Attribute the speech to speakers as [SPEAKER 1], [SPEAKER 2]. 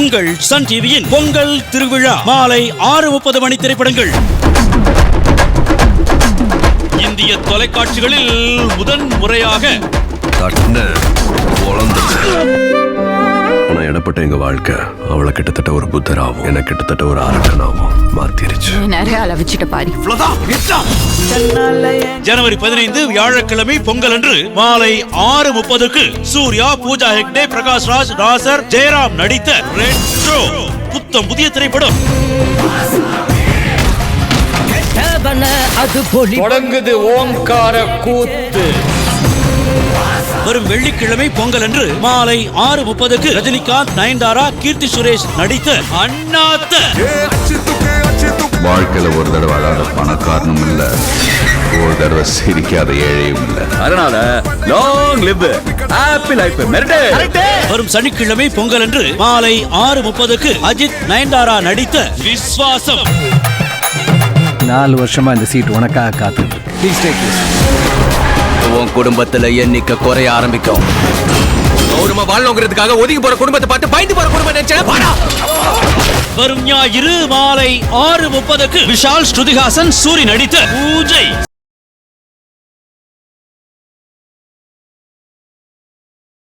[SPEAKER 1] உங்கள் சன் டிவியின் பொங்கல் திருவிழா மாலை 6:30 மணி திரைப்படங்கள். இந்திய தொலைக்காட்சிகளில் முதன் முறையாக
[SPEAKER 2] இடப்பட்ட எங்க வாழ்க்கை அவளை கிட்டத்தட்ட ஒரு புத்தராகவும் எனக்கு கிட்டத்தட்ட ஒரு அரக்கனாகவும் மாத்திருச்சு.
[SPEAKER 3] நிறைய அளவிச்சிட்ட பாரி.
[SPEAKER 1] ஜனவரி 15 வியாழக்கிழமை பொங்கல் அன்று மாலை 6:30க்கு சூர்யா, பூஜா ஹெக்டே, பிரகாஷ் ராஜ், ராசர், ஜெயராம் நடித்த ரெட்ரோ புத்தம் புதிய திரைப்படம்
[SPEAKER 4] தொடங்குது ஓங்கார கூத்து.
[SPEAKER 1] வரும் வெள்ளிக்கிழமை பொங்கல் அன்று மாலை 6:30க்கு ரஜினிகாந்த், நயன்தாரா, கீர்த்தி சுரேஷ் நடித்த அண்ணாத்த.
[SPEAKER 5] வாழ்க்கையில ஒரு தடவை அழாத பணக்காரனும் இல்ல, ஒரு தடவை சிரிக்காத ஏழையும் இல்ல. அதனால லாங் லிவ் ஹாப்பி லைஃப்.
[SPEAKER 1] வரும் சனிக்கிழமை பொங்கல் அன்று மாலை 6:30க்கு அஜித், நயன்தாரா நடித்த விஸ்வாசம்.
[SPEAKER 6] 4 வருஷமா இந்த சீட் உனக்காக காத்துட்டு. Please take this.
[SPEAKER 7] உன் குடும்பத்துல எண்ணிக்கை குறைய ஆரம்பிக்கும். கௌரவமா வாழணுங்கிறதுக்காக ஒதுங்கி போற குடும்பத்தை பார்த்து பயந்து போற குடும்பம் நினைச்சா.
[SPEAKER 1] வரும் ஞாயிறு மாலை 6:30க்கு விஷால், ஸ்ருதிஹாசன், சூரி நடித்த பூஜை.